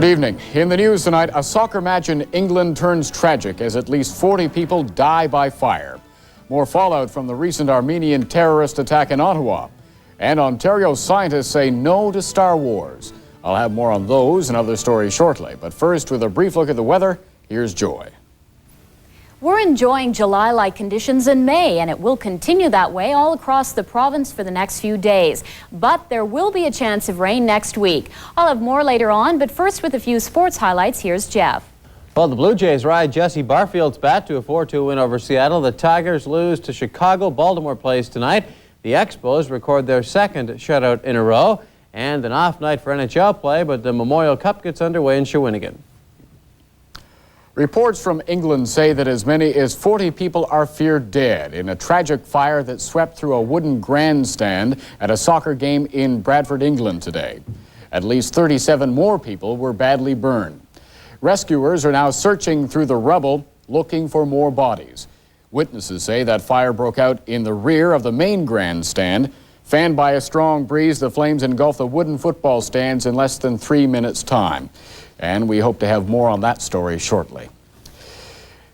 Good evening. In the news tonight, a soccer match in England turns tragic as at least 40 people die by fire. More fallout from the recent Armenian terrorist attack in Ottawa. And Ontario scientists say no to Star Wars. I'll have more on those and other stories shortly. But first, with a brief look at the weather, here's Joy. We're enjoying July-like conditions in May, and it will continue that way all across the province for the next few days. But there will be a chance of rain next week. I'll have more later on, but first with a few sports highlights, here's Jeff. Well, the Blue Jays ride Jesse Barfield's bat to a 4-2 win over Seattle. The Tigers lose to Chicago. Baltimore plays tonight. The Expos record their second shutout in a row. And an off night for NHL play, but the Memorial Cup gets underway in Shawinigan. Reports from England say that as many as 40 people are feared dead in a tragic fire that swept through a wooden grandstand at a soccer game in Bradford, England today. At least 37 more people were badly burned. Rescuers are now searching through the rubble looking for more bodies. Witnesses say that fire broke out in the rear of the main grandstand. Fanned by a strong breeze, the flames engulfed the wooden football stands in less than 3 minutes' time. And we hope to have more on that story shortly.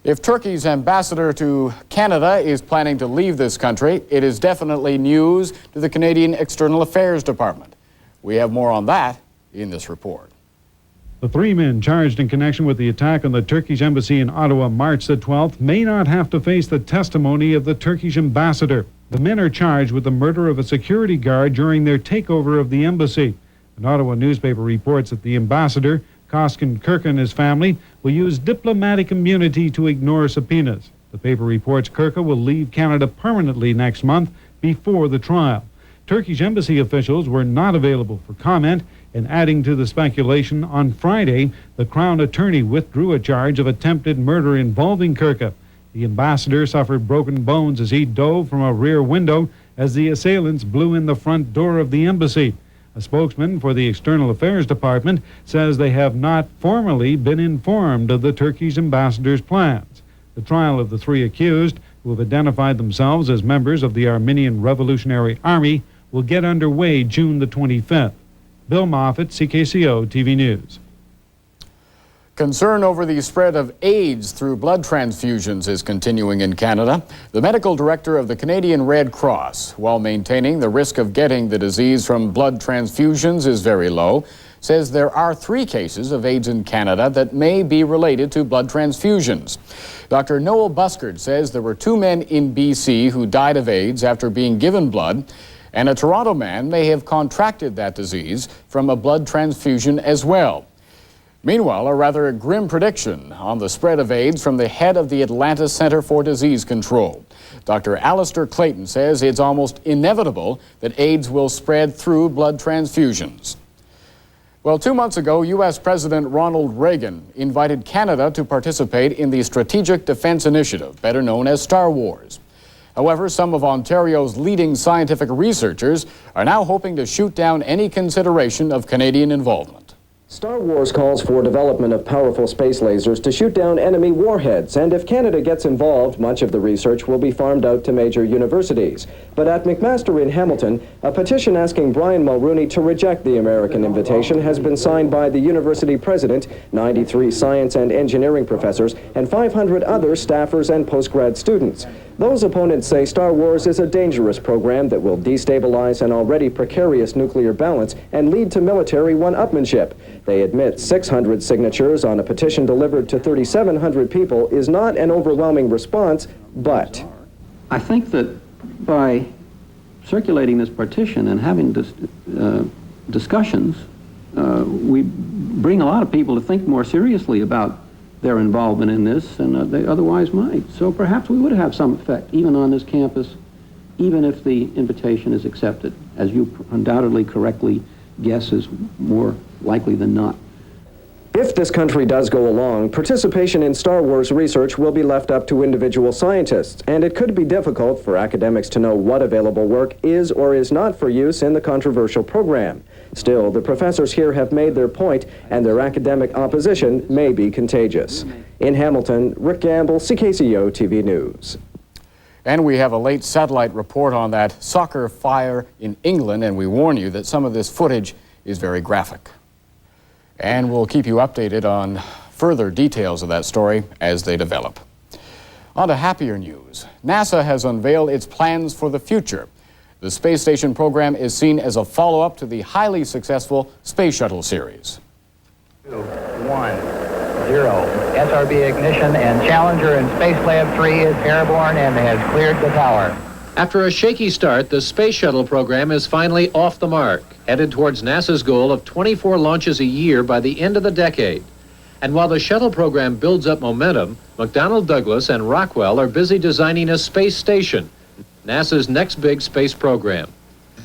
If Turkey's ambassador to Canada is planning to leave this country, it is definitely news to the Canadian External Affairs Department. We have more on that in this report. The 3 men charged in connection with the attack on the Turkish embassy in Ottawa March the 12th may not have to face the testimony of the Turkish ambassador. The men are charged with the murder of a security guard during their takeover of the embassy. An Ottawa newspaper reports that the ambassador, Koskin Kirk, and his family will use diplomatic immunity to ignore subpoenas. The paper reports Kirk will leave Canada permanently next month before the trial. Turkish embassy officials were not available for comment, and adding to the speculation, on Friday, the Crown Attorney withdrew a charge of attempted murder involving Kirk. The ambassador suffered broken bones as he dove from a rear window as the assailants blew in the front door of the embassy. A spokesman for the External Affairs Department says they have not formally been informed of the Turkish ambassador's plans. The trial of the 3 accused, who have identified themselves as members of the Armenian Revolutionary Army, will get underway June the 25th. Bill Moffat, CKCO-TV News. Concern over the spread of AIDS through blood transfusions is continuing in Canada. The medical director of the Canadian Red Cross, while maintaining the risk of getting the disease from blood transfusions is very low, says there are 3 cases of AIDS in Canada that may be related to blood transfusions. Dr. Noel Buskard says there were 2 men in BC who died of AIDS after being given blood, and a Toronto man may have contracted that disease from a blood transfusion as well. Meanwhile, a rather grim prediction on the spread of AIDS from the head of the Atlanta Center for Disease Control. Dr. Alistair Clayton says it's almost inevitable that AIDS will spread through blood transfusions. Well, 2 months ago, U.S. President Ronald Reagan invited Canada to participate in the Strategic Defense Initiative, better known as Star Wars. However, some of Ontario's leading scientific researchers are now hoping to shoot down any consideration of Canadian involvement. Star Wars calls for development of powerful space lasers to shoot down enemy warheads, and if Canada gets involved, much of the research will be farmed out to major universities. But at McMaster in Hamilton, a petition asking Brian Mulrooney to reject the American invitation has been signed by the university president, 93 science and engineering professors, and 500 other staffers and postgrad students. Those opponents say Star Wars is a dangerous program that will destabilize an already precarious nuclear balance and lead to military one-upmanship. They admit 600 signatures on a petition delivered to 3,700 people is not an overwhelming response, but I think that by circulating this petition and having discussions, we bring a lot of people to think more seriously about their involvement in this than they otherwise might. So perhaps we would have some effect, even on this campus, even if the invitation is accepted, as you undoubtedly correctly guess is more likely than not. if this country does go along, participation in Star Wars research will be left up to individual scientists, and it could be difficult for academics to know what available work is or is not for use in the controversial program. Still, the professors here have made their point, and their academic opposition may be contagious. In Hamilton, Rick Gamble, CKCO-TV News. And we have a late satellite report on that soccer fire in England, and we warn you that some of this footage is very graphic. And we'll keep you updated on further details of that story as they develop. On to happier news. NASA has unveiled its plans for the future. The space station program is seen as a follow-up to the highly successful Space Shuttle series. 2, 1, 0. SRB ignition, and Challenger in Space Lab 3 is airborne and has cleared the tower. After a shaky start, the Space Shuttle program is finally off the mark, headed towards NASA's goal of 24 launches a year by the end of the decade. And while the shuttle program builds up momentum, McDonnell Douglas and Rockwell are busy designing a space station, NASA's next big space program.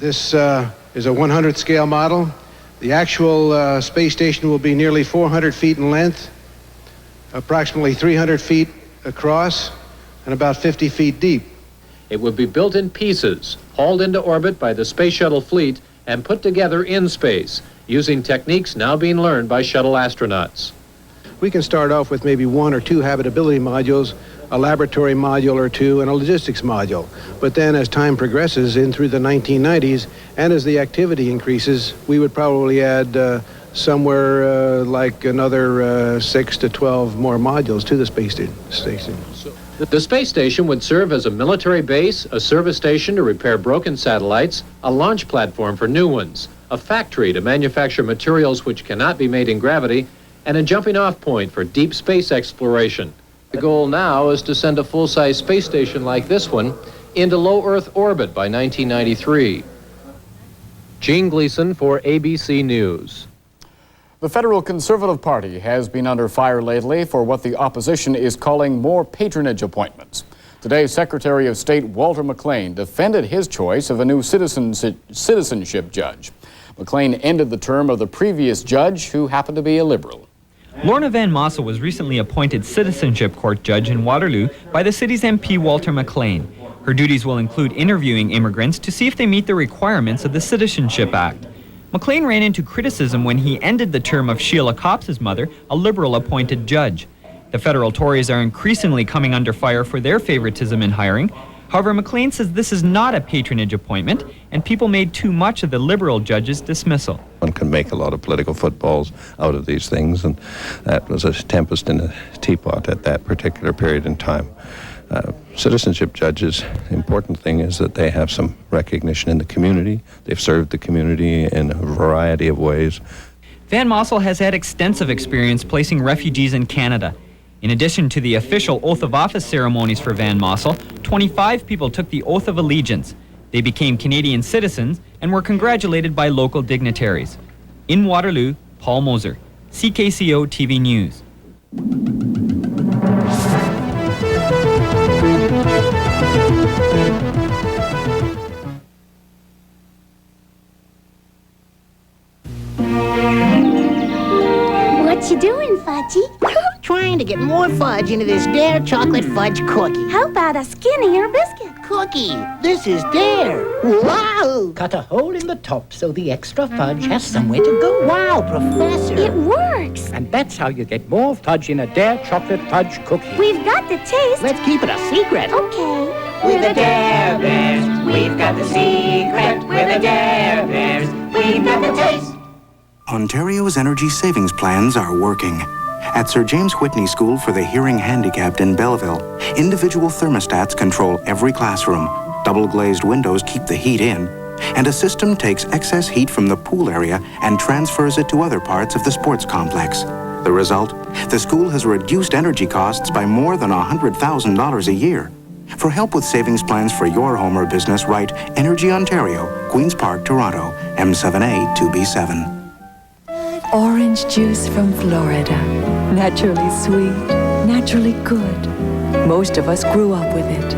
This is a 100 scale model. The actual space station will be nearly 400 feet in length, approximately 300 feet across, and about 50 feet deep. It would be built in pieces, hauled into orbit by the Space Shuttle fleet, and put together in space, using techniques now being learned by shuttle astronauts. We can start off with maybe 1 or 2 habitability modules, a laboratory module or 2, and a logistics module. But then as time progresses in through the 1990s, and as the activity increases, we would probably add somewhere like another 6 to 12 more modules to the space station. The space station would serve as a military base, a service station to repair broken satellites, a launch platform for new ones, a factory to manufacture materials which cannot be made in gravity, and a jumping-off point for deep space exploration. The goal now is to send a full-size space station like this one into low Earth orbit by 1993. Gene Gleason for ABC News. The Federal Conservative Party has been under fire lately for what the opposition is calling more patronage appointments. Today, Secretary of State Walter McLean defended his choice of a new citizenship judge. McLean ended the term of the previous judge, who happened to be a liberal. Lorna Van Mossel was recently appointed Citizenship Court Judge in Waterloo by the city's MP Walter McLean. Her duties will include interviewing immigrants to see if they meet the requirements of the Citizenship Act. McLean ran into criticism when he ended the term of Sheila Copps' mother, a liberal-appointed judge. The federal Tories are increasingly coming under fire for their favoritism in hiring. However, McLean says this is not a patronage appointment, and people made too much of the liberal judge's dismissal. One can make a lot of political footballs out of these things, and that was a tempest in a teapot at that particular period in time. Citizenship judges, the important thing is that they have some recognition in the community. They've served the community in a variety of ways. Van Mossel has had extensive experience placing refugees in Canada. In addition to the official oath of office ceremonies for Van Mossel, 25 people took the oath of allegiance. They became Canadian citizens and were congratulated by local dignitaries. In Waterloo, Paul Moser, CKCO-TV News. What you doing, Fudgy? Trying to get more fudge into this Dare chocolate fudge cookie. How about a skinnier biscuit? Cookie, this is Dare. Wow! Cut a hole in the top so the extra fudge has somewhere to go. Wow, Professor. It works. And that's how you get more fudge in a Dare chocolate fudge cookie. We've got the taste. Let's keep it a secret. Okay. We're the Dare Bears. We've got the secret. We're the Dare Bears. We've got the taste. Ontario's energy savings plans are working. At Sir James Whitney School for the Hearing Handicapped in Belleville, individual thermostats control every classroom, double-glazed windows keep the heat in, and a system takes excess heat from the pool area and transfers it to other parts of the sports complex. The result? The school has reduced energy costs by more than $100,000 a year. For help with savings plans for your home or business, write Energy Ontario, Queen's Park, Toronto, M7A 2B7. Orange juice from Florida. Naturally sweet, naturally good. Most of us grew up with it.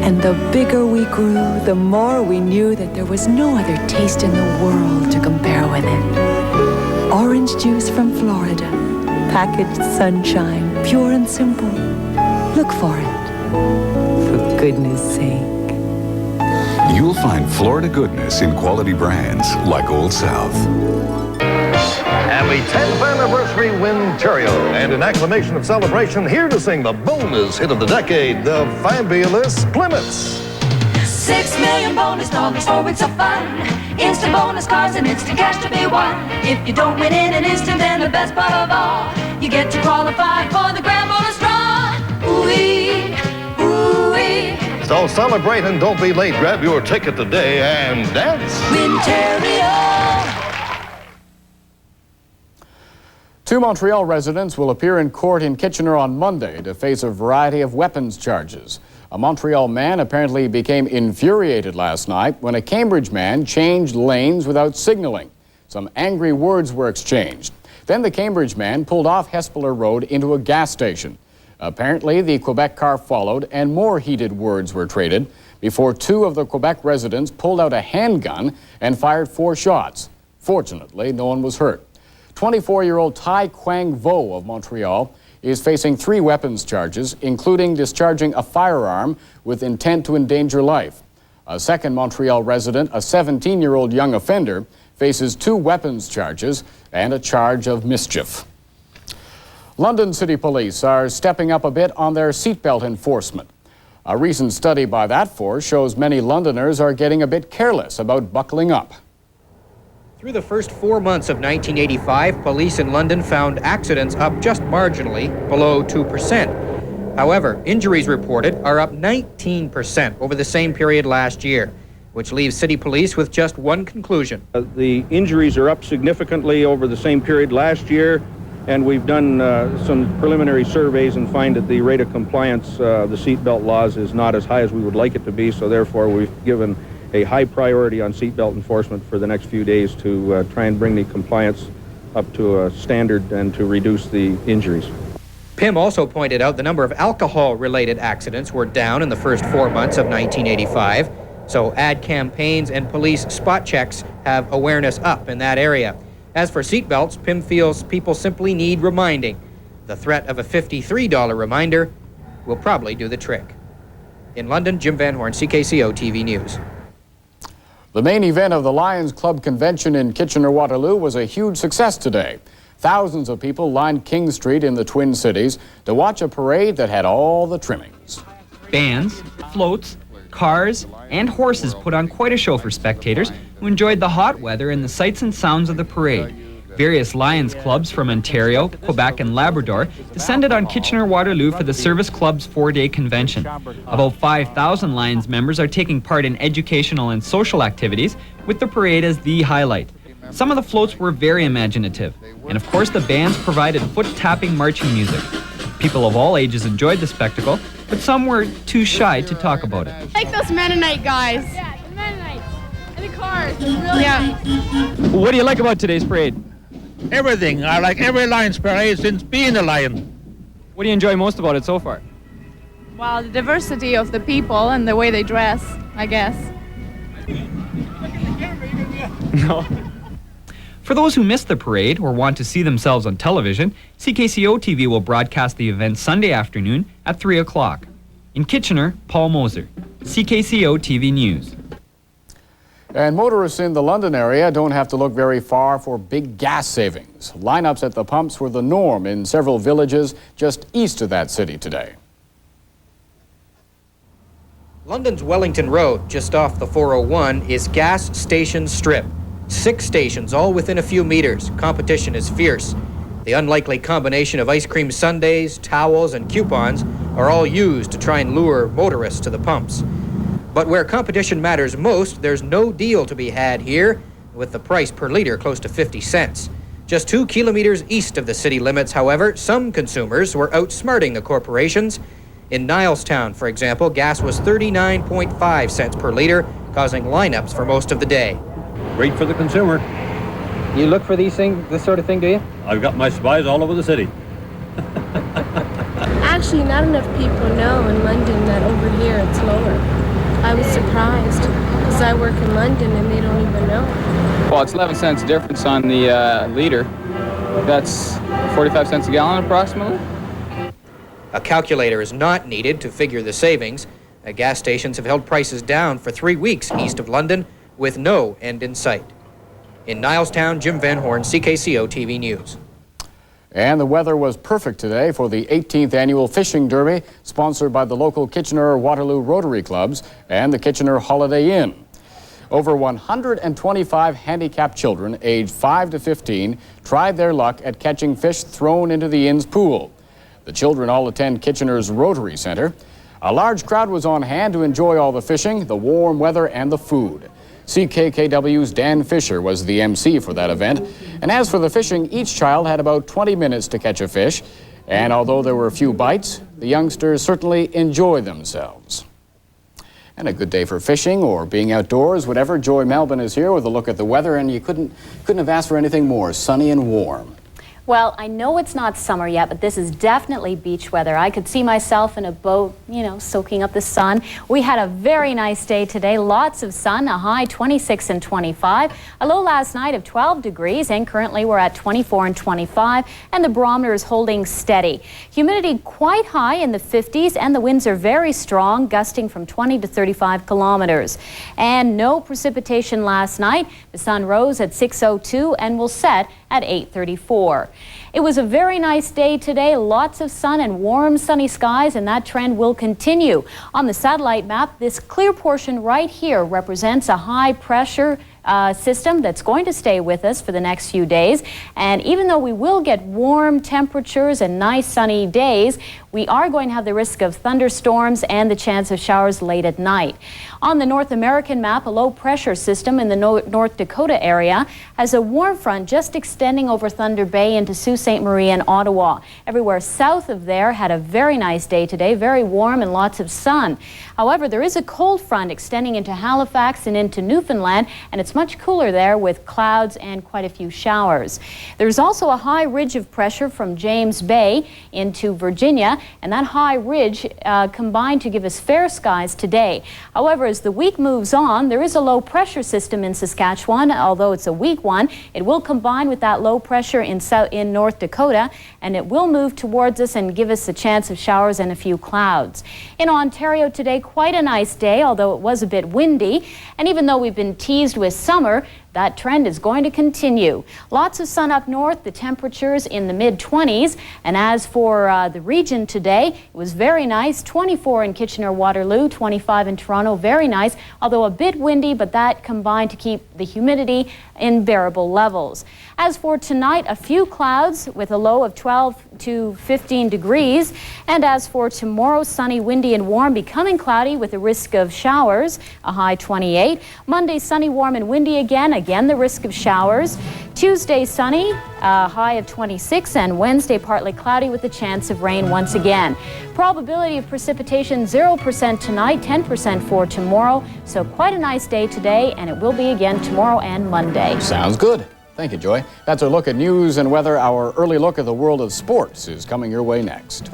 And the bigger we grew, the more we knew that there was no other taste in the world to compare with it. Orange juice from Florida. Packaged sunshine, pure and simple. Look for it. For goodness sake. You'll find Florida goodness in quality brands like Old South. And the 10th anniversary Winterio, and in acclamation of celebration, here to sing the bonus hit of the decade, the fabulous Plymouths. $6 million bonus dollars for weeks of fun. Instant bonus cars and instant cash to be won. If you don't win in an instant, then the best part of all, you get to qualify for the grand bonus draw. Ooh-wee, ooh-wee. So celebrate and don't be late. Grab your ticket today and dance. Winterio. 2 Montreal residents will appear in court in Kitchener on Monday to face a variety of weapons charges. A Montreal man apparently became infuriated last night when a Cambridge man changed lanes without signaling. Some angry words were exchanged. Then the Cambridge man pulled off Hespeler Road into a gas station. Apparently, the Quebec car followed and more heated words were traded before 2 of the Quebec residents pulled out a handgun and fired 4 shots. Fortunately, no one was hurt. 24-year-old Tai Quang Vo of Montreal is facing 3 weapons charges, including discharging a firearm with intent to endanger life. A second Montreal resident, a 17-year-old young offender, faces 2 weapons charges and a charge of mischief. London City Police are stepping up a bit on their seatbelt enforcement. A recent study by that force shows many Londoners are getting a bit careless about buckling up. Through the first 4 months of 1985, police in London found accidents up just marginally below 2%. However, injuries reported are up 19% over the same period last year, which leaves city police with just one conclusion. The injuries are up significantly over the same period last year, and we've done some preliminary surveys and find that the rate of compliance of the seatbelt laws is not as high as we would like it to be, so therefore we've given a high priority on seatbelt enforcement for the next few days to try and bring the compliance up to a standard and to reduce the injuries. Pym also pointed out the number of alcohol-related accidents were down in the first 4 months of 1985, so ad campaigns and police spot checks have awareness up in that area. As for seatbelts, Pym feels people simply need reminding. The threat of a $53 reminder will probably do the trick. In London, Jim Van Horn, CKCO-TV News. The main event of the Lions Club convention in Kitchener-Waterloo was a huge success today. Thousands of people lined King Street in the Twin Cities to watch a parade that had all the trimmings. Bands, floats, cars, and horses put on quite a show for spectators who enjoyed the hot weather and the sights and sounds of the parade. Various Lions clubs from Ontario, Quebec, and Labrador descended on Kitchener-Waterloo for the Service Club's 4-day convention. About 5,000 Lions members are taking part in educational and social activities, with the parade as the highlight. Some of the floats were very imaginative, and of course the bands provided foot-tapping marching music. People of all ages enjoyed the spectacle, but some were too shy to talk about it. Like those Mennonite guys. Yeah, the Mennonites. And the cars. Really nice. What do you like about today's parade? Everything. I like every Lions parade since being a Lion. What do you enjoy most about it so far? Well, the diversity of the people and the way they dress, I guess. No. For those who missed the parade or want to see themselves on television, CKCO-TV will broadcast the event Sunday afternoon at 3 o'clock. In Kitchener, Paul Moser, CKCO-TV News. And motorists in the London area don't have to look very far for big gas savings. Lineups at the pumps were the norm in several villages just east of that city today. London's Wellington Road, just off the 401, is gas station strip. 6 stations, all within a few meters. Competition is fierce. The unlikely combination of ice cream sundaes, towels, and coupons are all used to try and lure motorists to the pumps. But where competition matters most, there's no deal to be had here, with the price per liter close to 50 cents. Just 2 kilometers east of the city limits, however, some consumers were outsmarting the corporations. In Nilestown, for example, gas was 39.5 cents per liter, causing lineups for most of the day. Great for the consumer. You look for this sort of thing, do you? I've got my spies all over the city. Actually, not enough people know in London that over here it's lower. I was surprised because I work in London and they don't even know. Well, it's 11 cents difference on the liter. That's 45 cents a gallon approximately. A calculator is not needed to figure the savings. Gas stations have held prices down for 3 weeks east of London with no end in sight. In Nilestown, Jim Van Horn, CKCO-TV News. And the weather was perfect today for the 18th annual Fishing Derby, sponsored by the local Kitchener-Waterloo Rotary Clubs and the Kitchener Holiday Inn. Over 125 handicapped children aged 5 to 15 tried their luck at catching fish thrown into the inn's pool. The children all attend Kitchener's Rotary Center. A large crowd was on hand to enjoy all the fishing, the warm weather, and the food. CKKW's Dan Fisher was the MC for that event. And as for the fishing, each child had about 20 minutes to catch a fish. And although there were a few bites, the youngsters certainly enjoyed themselves. And a good day for fishing or being outdoors, whatever. Joy Melvin is here with a look at the weather, and you couldn't have asked for anything more sunny and warm. Well, I know it's not summer yet, but this is definitely beach weather. I could see myself in a boat, soaking up the sun. We had a very nice day today, lots of sun, a high 26 and 25, a low last night of 12 degrees, and currently we're at 24 and 25, and the barometer is holding steady. Humidity quite high in the 50s, and the winds are very strong, gusting from 20 to 35 kilometers. And no precipitation last night. The sun rose at 6:02 and will set at 8:34. It was a very nice day today, lots of sun and warm sunny skies, and that trend will continue. On the satellite map, this clear portion right here represents a high pressure system that's going to stay with us for the next few days. And even though we will get warm temperatures and nice sunny days, we are going to have the risk of thunderstorms and the chance of showers late at night. On the North American map, a low pressure system in the North Dakota area has a warm front just extending over Thunder Bay into Sault Ste. Marie and Ottawa. Everywhere south of there had a very nice day today, very warm and lots of sun. However, there is a cold front extending into Halifax and into Newfoundland, and it's much cooler there with clouds and quite a few showers. There's also a high ridge of pressure from James Bay into Virginia, and that high ridge combined to give us fair skies today. However, as the week moves on, there is a low pressure system in Saskatchewan. Although it's a weak one, it will combine with that low pressure in North Dakota, and it will move towards us and give us a chance of showers and a few clouds. In Ontario today, quite a nice day, although it was a bit windy. And even though we've been teased with summer, that trend is going to continue. Lots of sun up north, the temperatures in the mid-20s. And as for the region today, it was very nice, 24 in Kitchener-Waterloo, 25 in Toronto, very nice, although a bit windy, but that combined to keep the humidity in bearable levels. As for tonight, a few clouds with a low of 12 to 15 degrees. And as for tomorrow, sunny, windy, and warm, becoming cloudy with a risk of showers, a high 28. Monday, sunny, warm, and windy again the risk of showers. Tuesday, sunny, a high of 26, and Wednesday, partly cloudy with a chance of rain once again. Probability of precipitation, 0% tonight, 10% for tomorrow. So quite a nice day today, and it will be again tomorrow and Monday. Sounds good. Thank you, Joy. That's our look at news and weather. Our early look at the world of sports is coming your way next.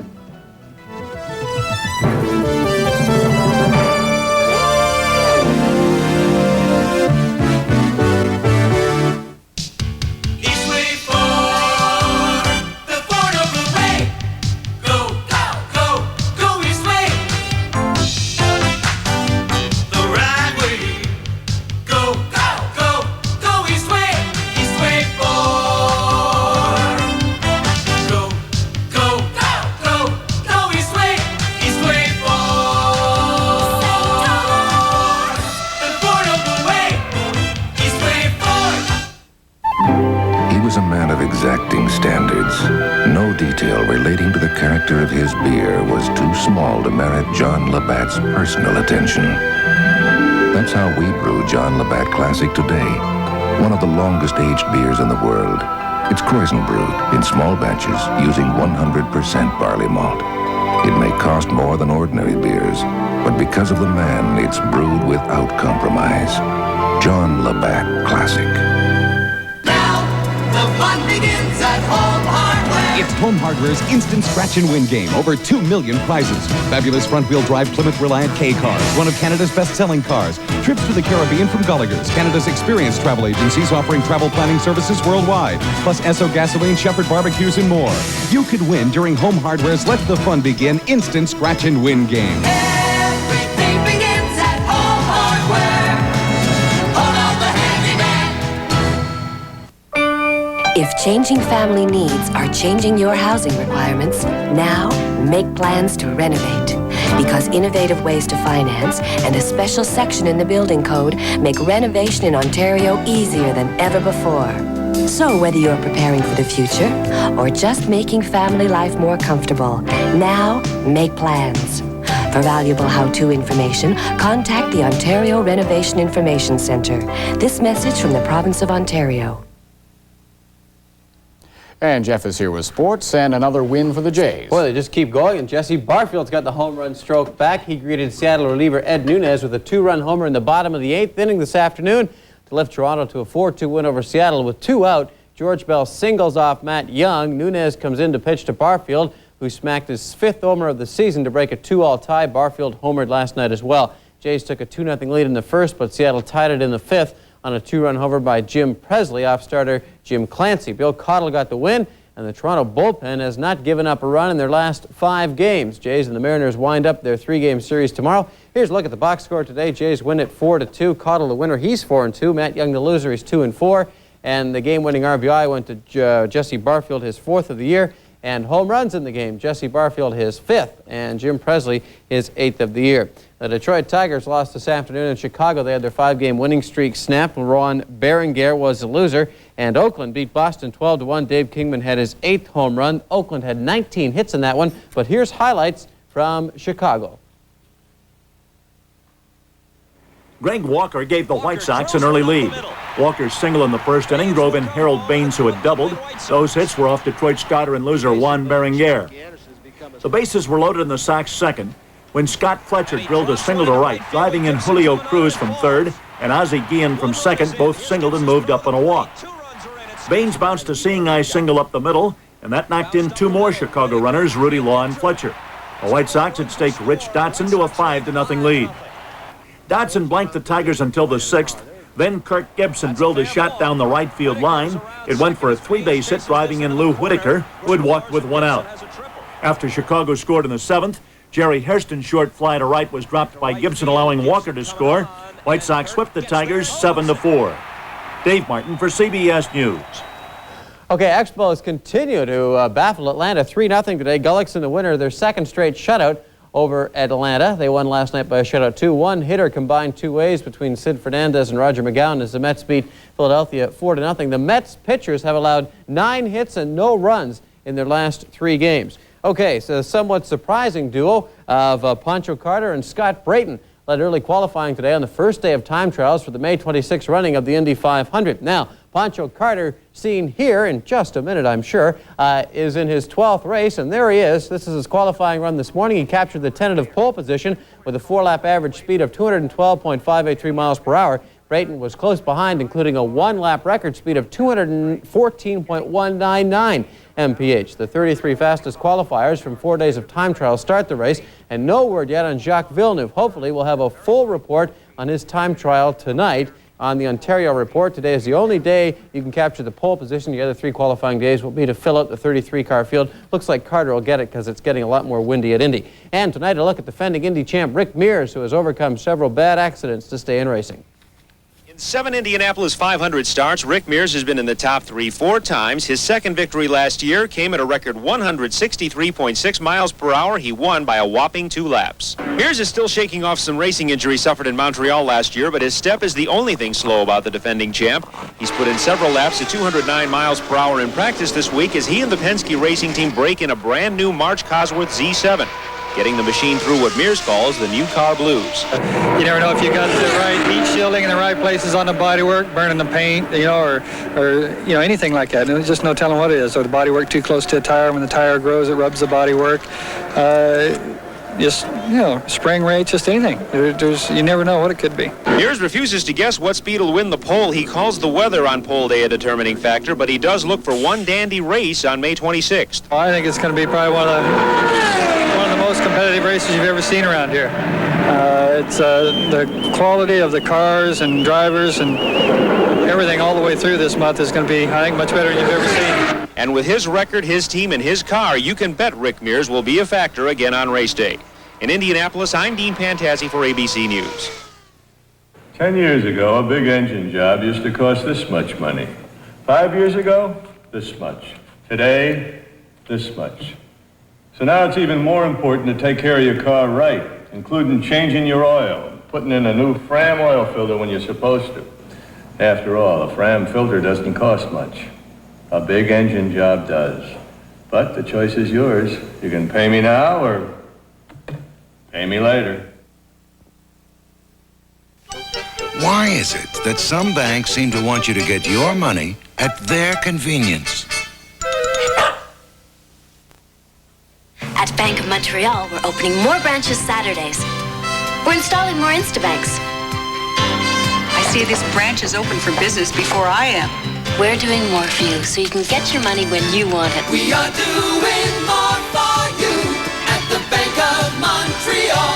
Exacting standards. No detail relating to the character of his beer was too small to merit John Labatt's personal attention. That's how we brew John Labatt Classic today, one of the longest aged beers in the world. It's Croissant brewed in small batches using 100% barley malt. It may cost more than ordinary beers, but because of the man, it's brewed without compromise. John Labatt Classic. Begins at Home Hardware. It's Home Hardware's instant scratch and win game. Over 2 million prizes. Fabulous front-wheel drive Plymouth Reliant K cars. One of Canada's best-selling cars. Trips to the Caribbean from Gallagher's. Canada's experienced travel agencies offering travel planning services worldwide. Plus Esso Gasoline, Shepherd Barbecues, and more. You could win during Home Hardware's Let the Fun Begin instant scratch and win game. Everything begins at Home Hardware. Hold on the handyman. If changing family needs are changing your housing requirements, now make plans to renovate. Because innovative ways to finance and a special section in the building code make renovation in Ontario easier than ever before. So whether you're preparing for the future or just making family life more comfortable, now make plans. For valuable how-to information, contact the Ontario Renovation Information Centre. This message from the Province of Ontario. And Jeff is here with sports and another win for the Jays. Well, they just keep going, and Jesse Barfield's got the home run stroke back. He greeted Seattle reliever Ed Nunez with a 2-run homer in the bottom of the 8th inning this afternoon to lift Toronto to a 4-2 win over Seattle with 2 out. George Bell singles off Matt Young. Nunez comes in to pitch to Barfield, who smacked his 5th homer of the season to break a 2-all tie. Barfield homered last night as well. Jays took a 2-0 lead in the first, but Seattle tied it in the 5th on a 2-run homer by Jim Presley off starter Jim Clancy. Bill Cottle got the win, and the Toronto bullpen has not given up a run in their last 5 games. Jays and the Mariners wind up their 3-game series tomorrow. Here's a look at the box score today. Jays win at 4-2. Cottle the winner, he's 4-2. Matt Young the loser, he's 2-4. And the game-winning RBI went to Jesse Barfield, his 4th of the year. And home runs in the game, Jesse Barfield his 5th, and Jim Presley his 8th of the year. The Detroit Tigers lost this afternoon in Chicago. They had their 5-game winning streak snapped. Ron Berenguer was the loser, and Oakland beat Boston 12-1. Dave Kingman had his 8th home run. Oakland had 19 hits in that one, but here's highlights from Chicago. Greg Walker gave the White Sox an early lead. Walker's single in the first inning drove in Harold Baines, who had doubled. Those hits were off Detroit starter and loser Juan Berenguer. The bases were loaded in the Sox second when Scott Fletcher drilled a single to right, driving in Julio Cruz from third, and Ozzie Guillen from second both singled and moved up on a walk. Baines bounced a seeing-eye single up the middle, and that knocked in 2 more Chicago runners, Rudy Law and Fletcher. The White Sox had staked Rich Dotson to a 5-0 lead. Dotson blanked the Tigers until the 6th. Then Kirk Gibson drilled a shot down the right field line. It went for a 3-base hit, driving in Lou Whitaker, who had walked with 1 out. After Chicago scored in the 7th, Jerry Hairston's short fly to right was dropped by Gibson, allowing Walker to score. White Sox swept the Tigers 7-4. Dave Martin for CBS News. Okay, Expos continue to baffle Atlanta 3-0 today. Gullickson the winner, their 2nd straight shutout over Atlanta. They won last night by a shutout 2-1. Hitter combined 2 ways between Sid Fernandez and Roger McGowan as the Mets beat Philadelphia 4-0. The Mets pitchers have allowed 9 hits and no runs in their last 3 games. Okay, so a somewhat surprising duo of Pancho Carter and Scott Brayton led early qualifying today on the first day of time trials for the May 26th running of the Indy 500. Now, Pancho Carter, seen here in just a minute, I'm sure, is in his 12th race, and there he is. This is his qualifying run this morning. He captured the tentative pole position with a 4-lap average speed of 212.583 miles per hour. Brayton was close behind, including a 1-lap record speed of 214.199 mph. The 33 fastest qualifiers from 4 days of time trial start the race, and no word yet on Jacques Villeneuve. Hopefully, we'll have a full report on his time trial tonight on the Ontario Report. Today is the only day you can capture the pole position. The other 3 qualifying days will be to fill out the 33-car field. Looks like Carter will get it because it's getting a lot more windy at Indy. And tonight, a look at defending Indy champ Rick Mears, who has overcome several bad accidents to stay in racing. In 7 Indianapolis 500 starts, Rick Mears has been in the top 3 4 times. His second victory last year came at a record 163.6 miles per hour. He won by a whopping 2 laps. Mears is still shaking off some racing injuries suffered in Montreal last year, but his step is the only thing slow about the defending champ. He's put in several laps at 209 miles per hour in practice this week as he and the Penske racing team break in a brand new March Cosworth Z7. Getting the machine through what Mears calls the new car blues. You never know if you got the right heat shielding in the right places on the bodywork, burning the paint, or anything like that. There's just no telling what it is. So the bodywork too close to a tire, when the tire grows, it rubs the bodywork. Spring rates, just anything. You never know what it could be. Mears refuses to guess what speed will win the pole. He calls the weather on pole day a determining factor, but he does look for one dandy race on May 26th. I think it's going to be probably one of the most competitive races you've ever seen around here. It's the quality of the cars and drivers and everything all the way through this month is going to be, I think, much better than you've ever seen. And with his record, his team, and his car, you can bet Rick Mears will be a factor again on race day. In Indianapolis, I'm Dean Pantazzi for ABC News. 10 years ago, a big engine job used to cost this much money. 5 years ago, this much. Today, this much. So now it's even more important to take care of your car right, including changing your oil, putting in a new Fram oil filter when you're supposed to. After all, a Fram filter doesn't cost much. A big engine job does. But the choice is yours. You can pay me now or pay me later. Why is it that some banks seem to want you to get your money at their convenience? At Bank of Montreal, we're opening more branches Saturdays. We're installing more Instabanks. I see this branch is open for business before I am. We're doing more for you so you can get your money when you want it. We are doing more for you at the Bank of Montreal.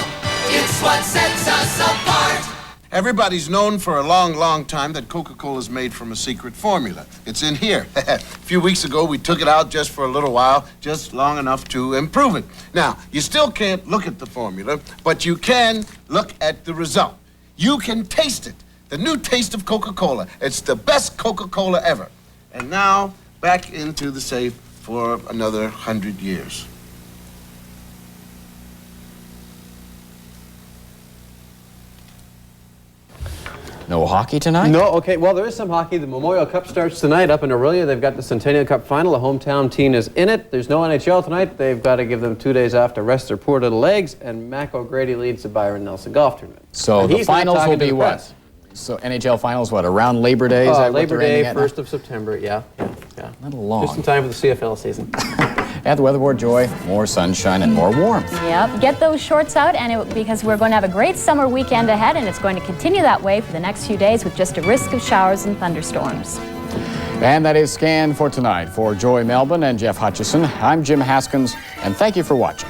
It's what sets us apart. Everybody's known for a long, long time that Coca-Cola is made from a secret formula. It's in here. A few weeks ago, we took it out just for a little while, just long enough to improve it. Now, you still can't look at the formula, but you can look at the result. You can taste it. The new taste of Coca-Cola. It's the best Coca-Cola ever. And now, back into the safe for another 100 years. No hockey tonight? No, okay, well, there is some hockey. The Memorial Cup starts tonight up in Aurelia. They've got the Centennial Cup final. The hometown team is in it. There's no NHL tonight. They've got to give them 2 days off to rest their poor little legs, and Mac O'Grady leads the Byron Nelson Golf Tournament. So and the finals will be what? So NHL finals, what, around Labor Day? Is that Labor what they're Day, aiming at 1st of September, yeah. A little long. Just in time for the CFL season. At the Weather Board, Joy, more sunshine and more warmth. Yep, get those shorts out because we're going to have a great summer weekend ahead, and it's going to continue that way for the next few days with just a risk of showers and thunderstorms. And that is Scan for tonight. For Joy Melvin and Jeff Hutchison, I'm Jim Haskins, and thank you for watching.